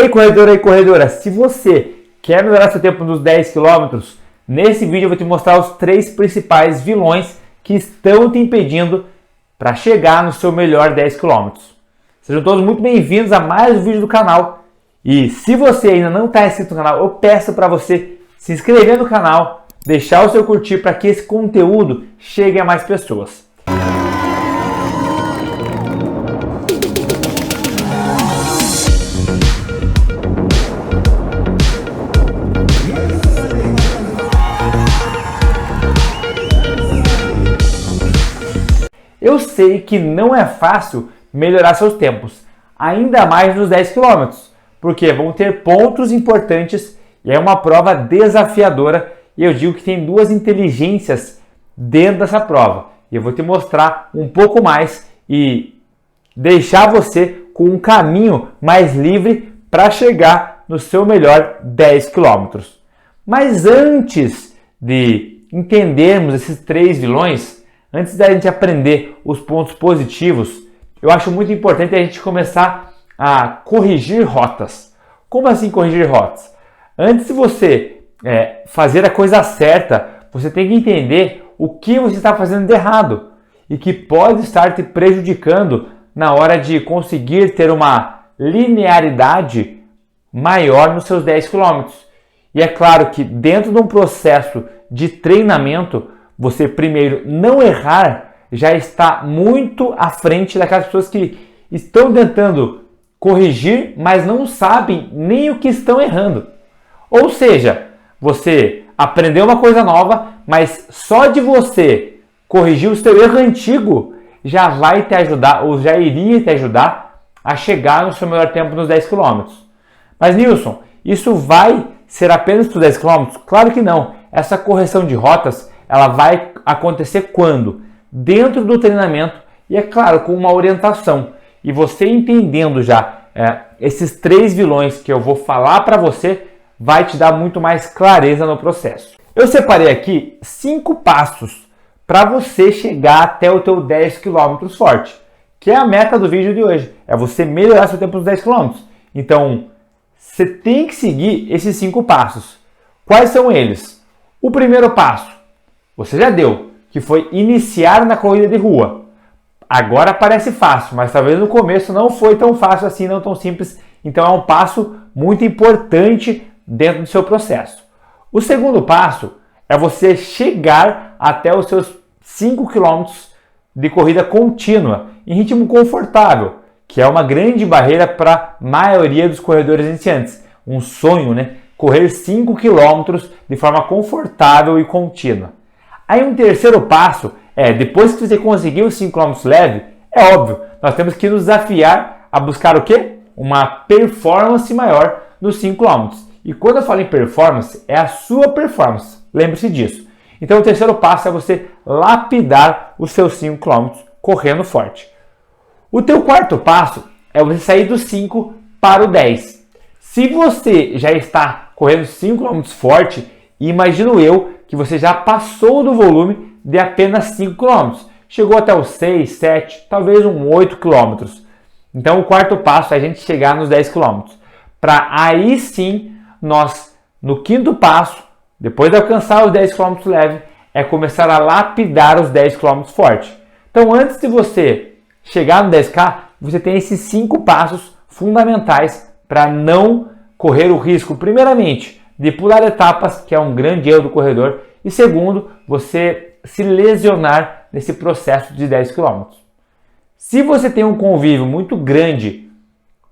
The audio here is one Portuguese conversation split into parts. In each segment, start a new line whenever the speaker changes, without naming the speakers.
Ei, corredor e corredora, se você quer melhorar seu tempo nos 10 quilômetros, nesse vídeo eu vou te mostrar os 3 principais vilões que estão te impedindo para chegar no seu melhor 10 quilômetros. Sejam todos muito bem-vindos a mais um vídeo do canal. E se você ainda não está inscrito no canal, eu peço para você se inscrever no canal, deixar o seu curtir para que esse conteúdo chegue a mais pessoas. Eu sei que não é fácil melhorar seus tempos, ainda mais nos 10 km, porque vão ter pontos importantes e é uma prova desafiadora e eu digo que tem 2 inteligências dentro dessa prova. E eu vou te mostrar um pouco mais e deixar você com um caminho mais livre para chegar no seu melhor 10 km. Mas antes de entendermos esses 3 vilões, antes da gente aprender os pontos positivos, eu acho muito importante a gente começar a corrigir rotas. Como assim corrigir rotas? Antes de você fazer a coisa certa, você tem que entender o que você está fazendo de errado e que pode estar te prejudicando na hora de conseguir ter uma linearidade maior nos seus 10 km. E é claro que dentro de um processo de treinamento, você primeiro não errar já está muito à frente daquelas pessoas que estão tentando corrigir, mas não sabem nem o que estão errando. Ou seja, você aprendeu uma coisa nova, mas só de você corrigir o seu erro antigo já vai te ajudar, ou já iria te ajudar a chegar no seu melhor tempo nos 10 km. Mas Nilson, isso vai ser apenas para os 10 km? Claro que não. Essa correção de rotas ela vai acontecer quando? Dentro do treinamento e, é claro, com uma orientação. E você entendendo já esses 3 vilões que eu vou falar para você, vai te dar muito mais clareza no processo. Eu separei aqui 5 passos para você chegar até o teu 10 km forte, que é a meta do vídeo de hoje. É você melhorar seu tempo nos 10 km. Então, você tem que seguir esses 5 passos. Quais são eles? O primeiro passo, você já deu, que foi iniciar na corrida de rua. Agora parece fácil, mas talvez no começo não foi tão fácil assim, não tão simples. Então é um passo muito importante dentro do seu processo. O segundo passo é você chegar até os seus 5 km de corrida contínua, em ritmo confortável, que é uma grande barreira para a maioria dos corredores iniciantes. Um sonho, né? Correr 5 km de forma confortável e contínua. Aí um terceiro passo depois que você conseguir os 5 km leve, é óbvio, nós temos que nos desafiar a buscar o quê? Uma performance maior nos 5 km. E quando eu falo em performance, é a sua performance, lembre-se disso. Então o terceiro passo é você lapidar os seus 5 km correndo forte. O teu quarto passo é você sair do 5 para o 10. Se você já está correndo 5 km forte, imagino eu que você já passou do volume de apenas 5 km. Chegou até os 6, 7, talvez 8 km. Então o quarto passo é a gente chegar nos 10 km. Para aí sim, nós, no quinto passo, depois de alcançar os 10 km leve, é começar a lapidar os 10 km forte. Então antes de você chegar no 10K, você tem esses 5 passos fundamentais para não correr o risco, primeiramente, de pular etapas, que é um grande erro do corredor, e segundo, você se lesionar nesse processo de 10 km. Se você tem um convívio muito grande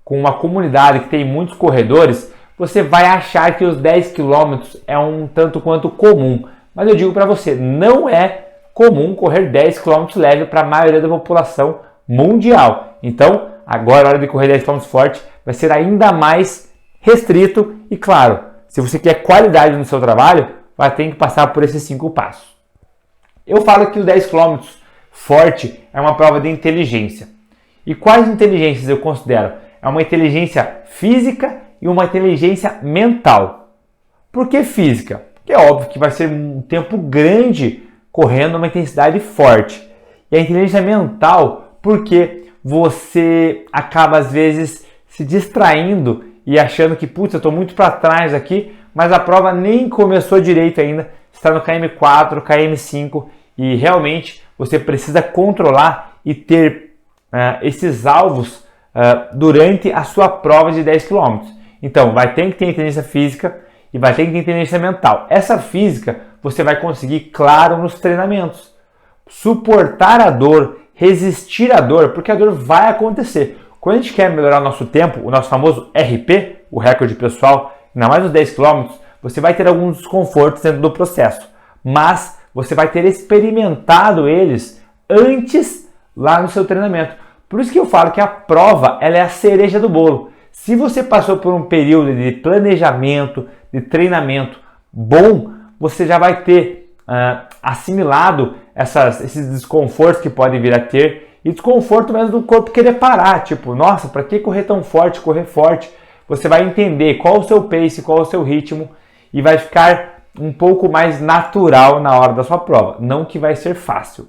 com uma comunidade que tem muitos corredores, você vai achar que os 10 km é um tanto quanto comum. Mas eu digo para você, não é comum correr 10 km leve para a maioria da população mundial. Então, agora a hora de correr 10 km forte vai ser ainda mais restrito e claro, se você quer qualidade no seu trabalho, vai ter que passar por esses 5 passos. Eu falo que o 10 km forte é uma prova de inteligência. E quais inteligências eu considero? É uma inteligência física e uma inteligência mental. Por que física? Porque é óbvio que vai ser um tempo grande correndo uma intensidade forte. E a inteligência mental, porque você acaba às vezes se distraindo e achando que, putz, eu estou muito para trás aqui, mas a prova nem começou direito ainda, está no KM4, KM5 e realmente você precisa controlar e ter esses alvos durante a sua prova de 10 km. Então, vai ter que ter inteligência física e vai ter que ter inteligência mental. Essa física você vai conseguir, claro, nos treinamentos. Suportar a dor, resistir à dor, porque a dor vai acontecer. Quando a gente quer melhorar o nosso tempo, o nosso famoso RP, o recorde pessoal, ainda mais nos 10 km, você vai ter alguns desconfortos dentro do processo. Mas você vai ter experimentado eles antes lá no seu treinamento. Por isso que eu falo que a prova ela é a cereja do bolo. Se você passou por um período de planejamento, de treinamento bom, você já vai ter assimilado esses desconfortos que podem vir a ter e desconforto mesmo do corpo querer parar. Tipo, nossa, para que correr tão forte, correr forte? Você vai entender qual o seu pace, qual o seu ritmo e vai ficar um pouco mais natural na hora da sua prova. Não que vai ser fácil.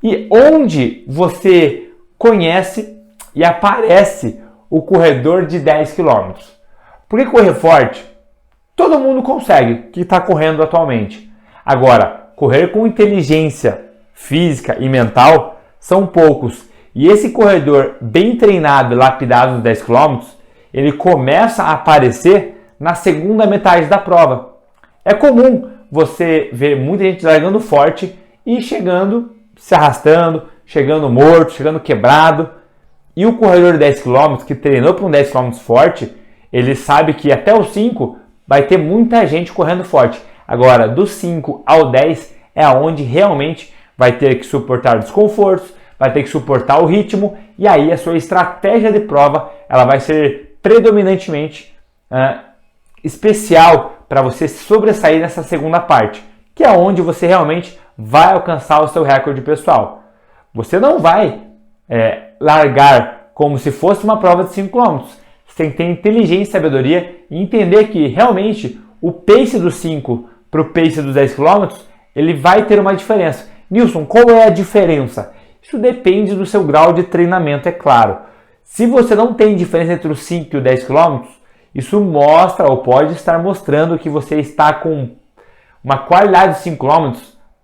E onde você conhece e aparece o corredor de 10 km? Por que correr forte? Todo mundo consegue, que está correndo atualmente. Agora, correr com inteligência física e mental são poucos. E esse corredor bem treinado e lapidado nos 10 km, ele começa a aparecer na segunda metade da prova. É comum você ver muita gente largando forte e chegando, se arrastando, chegando morto, chegando quebrado. E o corredor de 10 km, que treinou para um 10 km forte, ele sabe que até os 5 vai ter muita gente correndo forte. Agora, do 5 ao 10 é onde realmente vai ter que suportar desconfortos, vai ter que suportar o ritmo e aí a sua estratégia de prova ela vai ser predominantemente especial para você sobressair nessa segunda parte, que é onde você realmente vai alcançar o seu recorde pessoal. Você não vai largar como se fosse uma prova de 5 km. Você tem que ter inteligência e sabedoria e entender que realmente o pace dos 5 para o pace dos 10 km ele vai ter uma diferença. Nilson, qual é a diferença? Isso depende do seu grau de treinamento, é claro. Se você não tem diferença entre os 5 e os 10 km, isso mostra ou pode estar mostrando que você está com uma qualidade de 5 km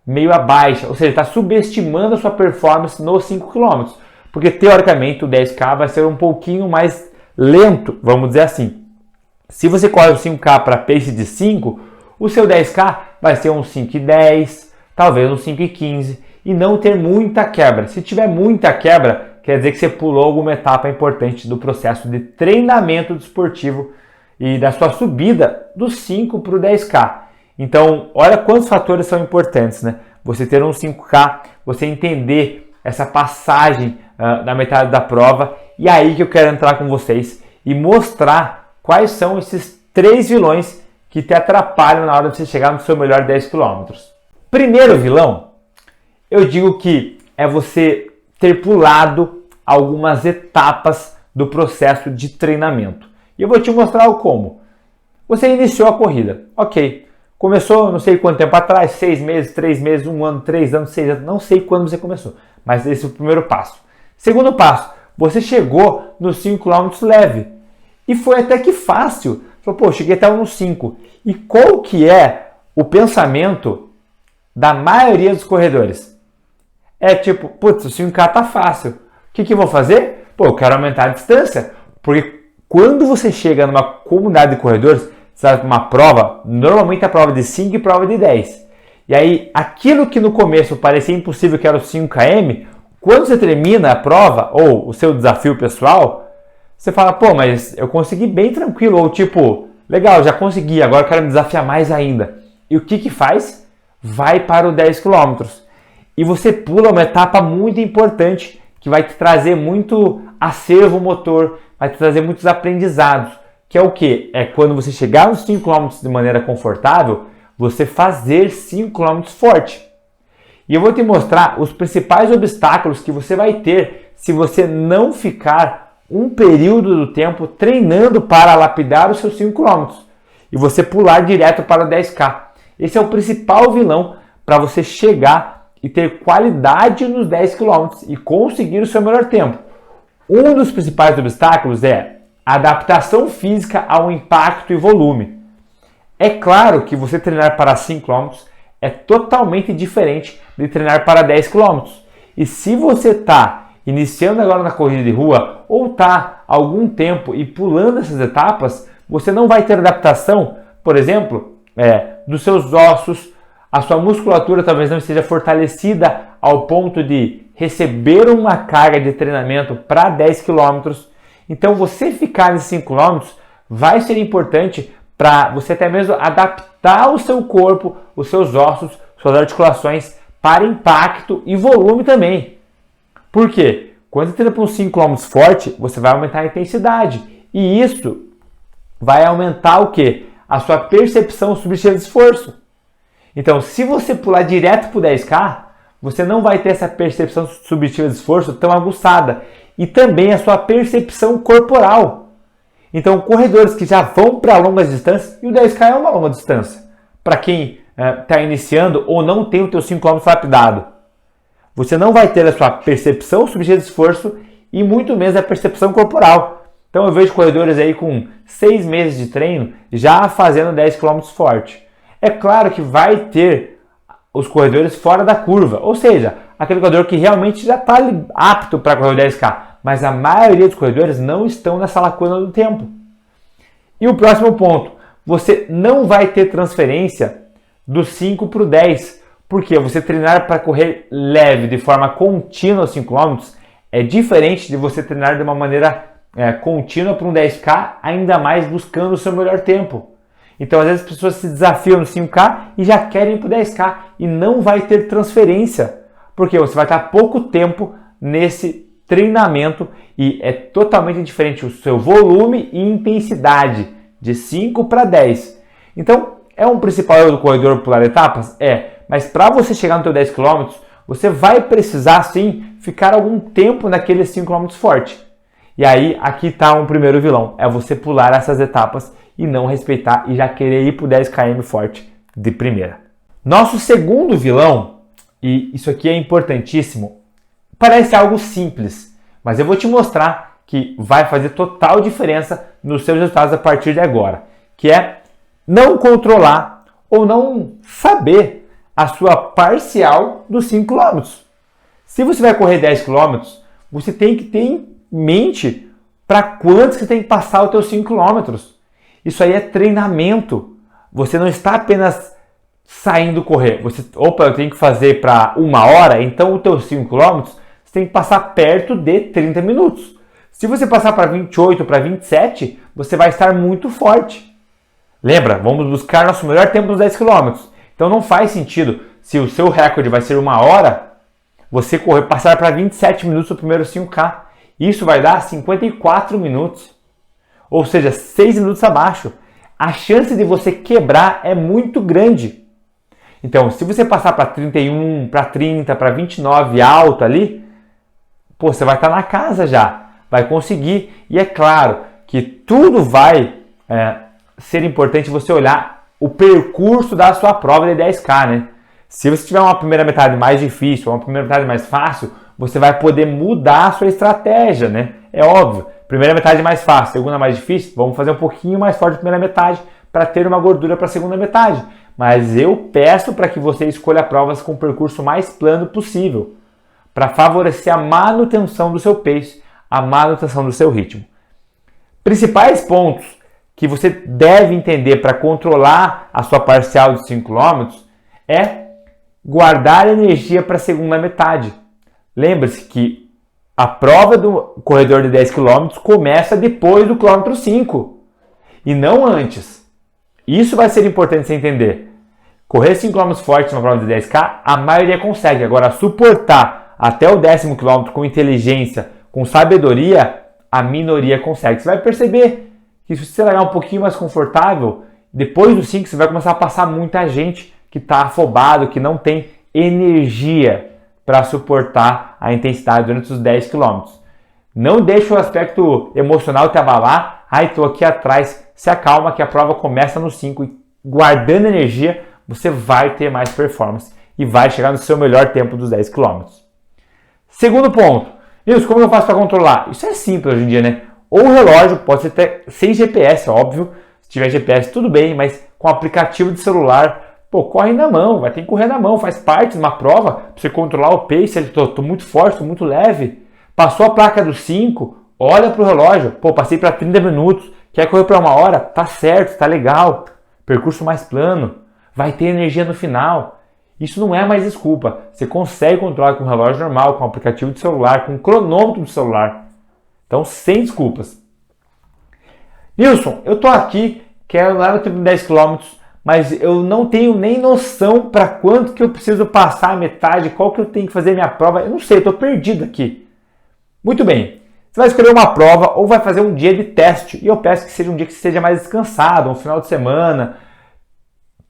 meio abaixo, ou seja, está subestimando a sua performance nos 5 km. Porque teoricamente o 10K vai ser um pouquinho mais lento, vamos dizer assim. Se você corre o 5K para pace de 5, o seu 10K vai ser um 5,10, talvez um 5,15 e não ter muita quebra. Se tiver muita quebra, quer dizer que você pulou alguma etapa importante do processo de treinamento desportivo e da sua subida do 5 para o 10K. Então, olha quantos fatores são importantes, né? Você ter um 5K, você entender essa passagem da metade da prova e aí que eu quero entrar com vocês e mostrar quais são esses 3 vilões que te atrapalham na hora de você chegar no seu melhor 10 km. Primeiro vilão, eu digo que é você ter pulado algumas etapas do processo de treinamento. E eu vou te mostrar o como. Você iniciou a corrida, ok. Começou não sei quanto tempo atrás, 6 meses, 3 meses, 1 ano, 3 anos, 6 anos, não sei quando você começou. Mas esse é o primeiro passo. Segundo passo, você chegou nos 5 km leve. E foi até que fácil. Falou, pô, cheguei até nos 5. E qual que é o pensamento da maioria dos corredores? É tipo, putz, o 5K tá fácil. O que eu vou fazer? Pô, eu quero aumentar a distância. Porque quando você chega numa comunidade de corredores, você vai para uma prova, normalmente a prova de 5 e prova de 10. E aí, aquilo que no começo parecia impossível, que era o 5 km, quando você termina a prova, ou o seu desafio pessoal, você fala, pô, mas eu consegui bem tranquilo. Ou tipo, legal, já consegui, agora eu quero me desafiar mais ainda. E o que faz? Vai para o 10 km. E você pula uma etapa muito importante, que vai te trazer muito acervo motor, vai te trazer muitos aprendizados. Que é o quê? É quando você chegar nos 5 km de maneira confortável, você fazer 5 km forte. E eu vou te mostrar os principais obstáculos que você vai ter se você não ficar um período do tempo treinando para lapidar os seus 5 km e você pular direto para o 10K. Esse é o principal vilão para você chegar e ter qualidade nos 10 km e conseguir o seu melhor tempo. Um dos principais obstáculos é adaptação física ao impacto e volume. É claro que você treinar para 5 km é totalmente diferente de treinar para 10 km. E se você está iniciando agora na corrida de rua ou está há algum tempo e pulando essas etapas, você não vai ter adaptação, por exemplo, dos seus ossos, a sua musculatura talvez não esteja fortalecida ao ponto de receber uma carga de treinamento para 10 km. Então você ficar nesses 5 km vai ser importante para você até mesmo adaptar o seu corpo, os seus ossos, suas articulações para impacto e volume também. Por quê? Quando você treina para uns 5 km forte, você vai aumentar a intensidade. E isso vai aumentar o quê? A sua percepção subjetiva de esforço. Então, se você pular direto para o 10K, você não vai ter essa percepção subjetiva de esforço tão aguçada. E também a sua percepção corporal. Então, corredores que já vão para longas distâncias, e o 10K é uma longa distância, para quem está iniciando ou não tem o teu 5 km lapidado. Você não vai ter a sua percepção subjetiva de esforço e muito menos a percepção corporal. Então eu vejo corredores aí com 6 meses de treino já fazendo 10 km forte. É claro que vai ter os corredores fora da curva, ou seja, aquele corredor que realmente já está apto para correr o 10K, mas a maioria dos corredores não estão nessa lacuna do tempo. E o próximo ponto, você não vai ter transferência do 5 para o 10, porque você treinar para correr leve de forma contínua aos 5 km é diferente de você treinar de uma maneira contínua para um 10K, ainda mais buscando o seu melhor tempo. Então, às vezes, as pessoas se desafiam no 5K e já querem ir para o 10K e não vai ter transferência, porque você vai estar pouco tempo nesse treinamento e é totalmente diferente o seu volume e intensidade de 5 para 10. Então, é um principal erro do corredor pular etapas? Mas para você chegar no teu 10 km, você vai precisar sim ficar algum tempo naqueles 5 km forte. E aí, aqui está um primeiro vilão, é você pular essas etapas e não respeitar e já querer ir para o 10 km forte de primeira. Nosso segundo vilão, e isso aqui é importantíssimo, parece algo simples, mas eu vou te mostrar que vai fazer total diferença nos seus resultados a partir de agora, que é não controlar ou não saber a sua parcial dos 5 km. Se você vai correr 10 km, você tem que ter em mente para quanto você tem que passar os teus 5 km. Isso aí é treinamento. Você não está apenas saindo correr. Eu tenho que fazer para 1 hora, então os teus 5 km você tem que passar perto de 30 minutos. Se você passar para 28, para 27, você vai estar muito forte. Lembra, vamos buscar nosso melhor tempo nos 10 km. Então não faz sentido, se o seu recorde vai ser 1 hora, você passar para 27 minutos no primeiro 5K. Isso vai dar 54 minutos. Ou seja, 6 minutos abaixo. A chance de você quebrar é muito grande. Então, se você passar para 31, para 30, para 29 alto ali, você vai estar na casa já. Vai conseguir. E é claro que tudo vai ser importante você olhar o percurso da sua prova de 10K, né? Se você tiver uma primeira metade mais difícil, uma primeira metade mais fácil, você vai poder mudar a sua estratégia, né? É óbvio. Primeira metade mais fácil, segunda mais difícil, vamos fazer um pouquinho mais forte a primeira metade para ter uma gordura para a segunda metade. Mas eu peço para que você escolha provas com o percurso mais plano possível, para favorecer a manutenção do seu pace, a manutenção do seu ritmo. Principais pontos que você deve entender para controlar a sua parcial de 5 km é guardar energia para a segunda metade. Lembre-se que a prova do corredor de 10 km começa depois do quilômetro 5 e não antes. Isso vai ser importante você entender. Correr 5 km forte numa prova de 10K, a maioria consegue. Agora, suportar até o 10º quilômetro com inteligência, com sabedoria, a minoria consegue. Você vai perceber que se você largar um pouquinho mais confortável, depois do 5 você vai começar a passar muita gente que está afobado, que não tem energia para suportar a intensidade durante os 10 km. Não deixe o aspecto emocional te abalar. Estou aqui atrás. Se acalma que a prova começa no 5 e guardando energia, você vai ter mais performance e vai chegar no seu melhor tempo dos 10 km. Segundo ponto. Nilson, como eu faço para controlar? Isso é simples hoje em dia, né? Ou o relógio, pode ser até sem GPS, óbvio. Se tiver GPS, tudo bem, mas com aplicativo de celular, pô, corre na mão, vai ter que correr na mão, faz parte de uma prova, para você controlar o pace, tô muito forte, tô muito leve. Passou a placa dos 5, olha pro relógio, pô, passei para 30 minutos, quer correr para 1 hora? Tá certo, tá legal. Percurso mais plano, vai ter energia no final. Isso não é mais desculpa. Você consegue controlar com o relógio normal, com o aplicativo de celular, com o cronômetro do celular. Então, sem desculpas. Nilson, eu tô aqui, quero lá no tempo de 10 km, mas eu não tenho nem noção para quanto que eu preciso passar a metade, qual que eu tenho que fazer minha prova. Eu não sei, eu tô perdido aqui. Muito bem. Você vai escolher uma prova ou vai fazer um dia de teste. E eu peço que seja um dia que você esteja mais descansado, um final de semana.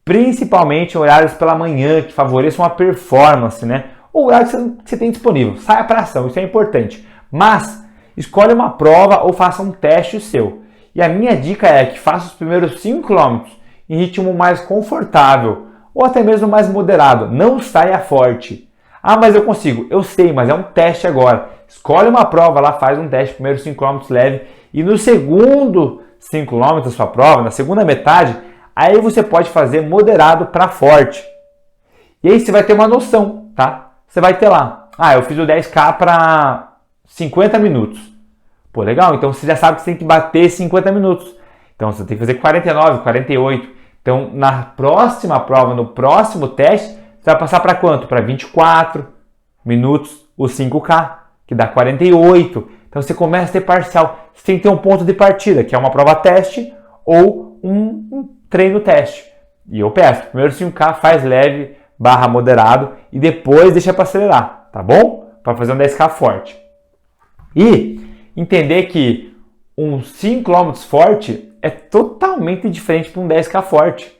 Principalmente horários pela manhã, que favoreçam a performance, né? Ou horário que você tem disponível. Saia para ação, isso é importante. Mas, escolhe uma prova ou faça um teste seu. E a minha dica é que faça os primeiros 5 km em ritmo mais confortável, ou até mesmo mais moderado. Não saia forte. Ah, mas eu consigo. Eu sei, mas é um teste agora. Escolhe uma prova lá, faz um teste, primeiro 5 km leve, e no segundo 5 km da sua prova, na segunda metade, aí você pode fazer moderado para forte. E aí você vai ter uma noção, tá? Você vai ter lá, eu fiz o 10K para 50 minutos. Pô, legal, então você já sabe que você tem que bater 50 minutos. Então você tem que fazer 49, 48. Então na próxima prova, no próximo teste, você vai passar para quanto? Para 24 minutos o 5K, que dá 48. Então você começa a ter parcial. Você tem que ter um ponto de partida, que é uma prova teste ou um treino teste. E eu peço, primeiro 5K faz leve / moderado e depois deixa para acelerar, tá bom? Para fazer um 10K forte. E entender que um 5 km forte é totalmente diferente para um 10K forte.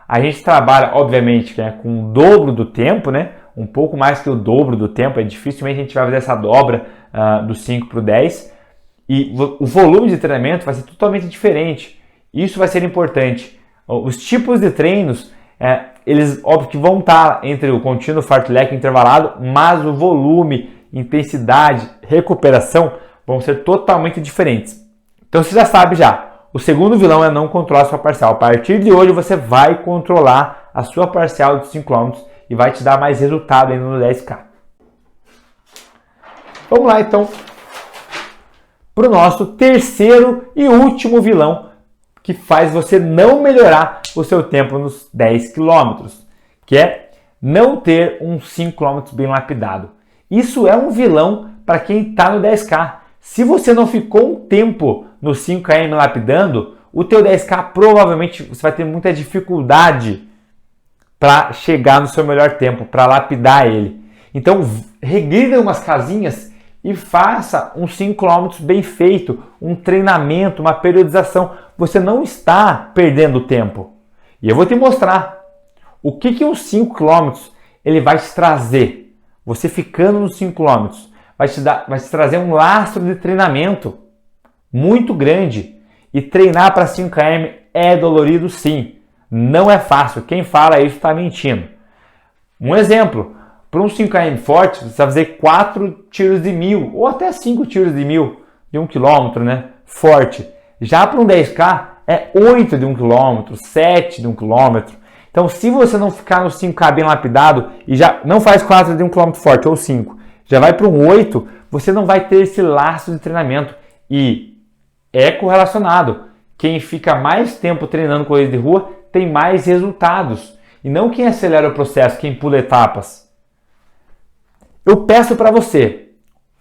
A gente trabalha, obviamente, com o dobro do tempo, né? Um pouco mais que o dobro do tempo. Dificilmente a gente vai fazer essa dobra do 5 para o 10. E o volume de treinamento vai ser totalmente diferente. Isso vai ser importante. Os tipos de treinos, eles óbvio que vão estar entre o contínuo, fartlek e intervalado, mas o volume, intensidade, recuperação vão ser totalmente diferentes. Então você já sabe já. O segundo vilão é não controlar a sua parcial. A partir de hoje você vai controlar a sua parcial de 5 km e vai te dar mais resultado ainda no 10K. Vamos lá então para o nosso terceiro e último vilão que faz você não melhorar o seu tempo nos 10 km, que é não ter um 5 km bem lapidado. Isso é um vilão para quem está no 10K. Se você não ficou um tempo no 5km lapidando, o teu 10K provavelmente você vai ter muita dificuldade para chegar no seu melhor tempo, para lapidar ele. Então, regrida umas casinhas e faça um 5 km bem feito, um treinamento, uma periodização. Você não está perdendo tempo. E eu vou te mostrar o que os 5 km ele vai te trazer. Você ficando nos 5 km vai te trazer um lastro de treinamento muito grande. E treinar para 5km é dolorido sim. Não é fácil. Quem fala isso está mentindo. Um exemplo, para um 5km forte, você vai fazer 4 tiros de 1000 ou até 5 tiros de 1000 de 1 km, né? Forte. Já para um 10K é 8 de 1 km, 7 de 1 km. Então se você não ficar no 5K bem lapidado e já não faz 4 de 1 km forte ou 5, já vai para um 8, você não vai ter esse laço de treinamento. E é correlacionado. Quem fica mais tempo treinando corrida de rua tem mais resultados. E não quem acelera o processo, quem pula etapas. Eu peço para você,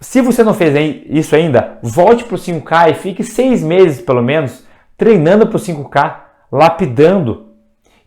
se você não fez isso ainda, volte para o 5K e fique 6 meses pelo menos treinando para o 5K, lapidando.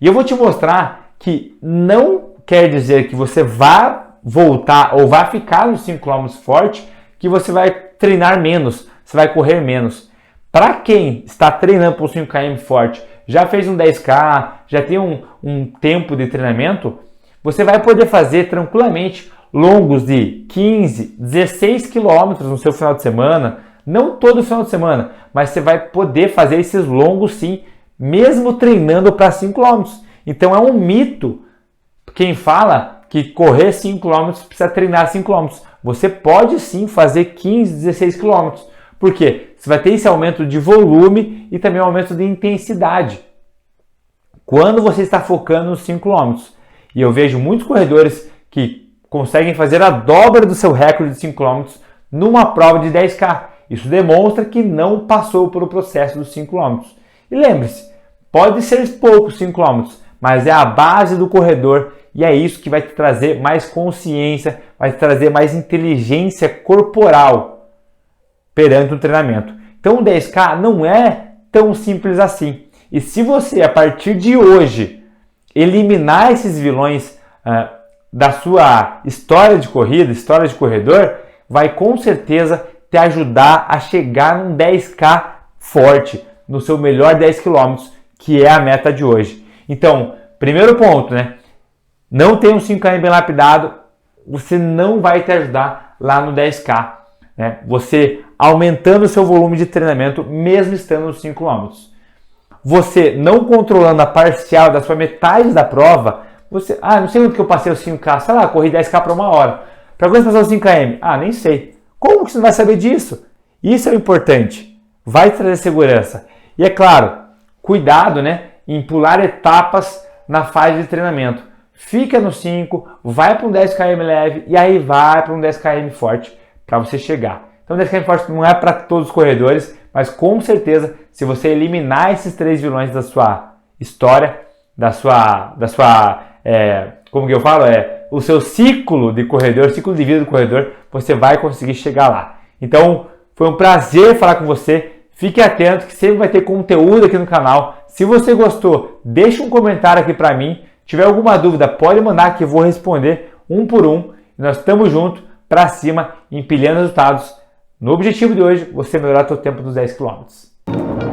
E eu vou te mostrar que não quer dizer que você vá voltar ou vai ficar nos 5 km forte, que você vai treinar menos, você vai correr menos. Para quem está treinando para o 5km forte, já fez um 10K, já tem um tempo de treinamento, você vai poder fazer tranquilamente longos de 15, 16 km no seu final de semana, não todo final de semana, mas você vai poder fazer esses longos sim, mesmo treinando para 5 km. Então é um mito quem fala que correr 5 km precisa treinar 5 km. Você pode sim fazer 15, 16 km, Por quê? Você vai ter esse aumento de volume e também um aumento de intensidade. Quando você está focando nos 5 km. E eu vejo muitos corredores que conseguem fazer a dobra do seu recorde de 5 km numa prova de 10K. Isso demonstra que não passou pelo processo dos 5 km. E lembre-se, pode ser poucos 5 km, mas é a base do corredor e é isso que vai te trazer mais consciência, vai te trazer mais inteligência corporal perante o treinamento. Então o 10K não é tão simples assim. E se você, a partir de hoje, eliminar esses vilões da sua história de corrida, história de corredor, vai com certeza te ajudar a chegar num 10K forte, no seu melhor 10 km, que é a meta de hoje. Então, primeiro ponto, né? Não tem um 5km bem lapidado, você não vai te ajudar lá no 10K. Né? Você aumentando o seu volume de treinamento, mesmo estando nos 5 km. Você não controlando a parcial da sua metade da prova, você, não sei quanto que eu passei os 5K, sei lá, corri 10K para 1 hora. Para quando você passou os 5km? Nem sei. Como que você não vai saber disso? Isso é o importante. Vai trazer segurança. E é claro, cuidado, né, em pular etapas na fase de treinamento. Fica no 5, vai para um 10km leve e aí vai para um 10km forte para você chegar. Então 10km forte não é para todos os corredores, mas com certeza, se você eliminar esses 3 vilões da sua história, como que eu falo? O seu ciclo de corredor, ciclo de vida do corredor, você vai conseguir chegar lá. Então, foi um prazer falar com você. Fique atento que sempre vai ter conteúdo aqui no canal. Se você gostou, deixa um comentário aqui para mim. Se tiver alguma dúvida, pode mandar que eu vou responder um por um. Nós estamos juntos, para cima, empilhando resultados. No objetivo de hoje, você melhorar seu tempo dos 10 km.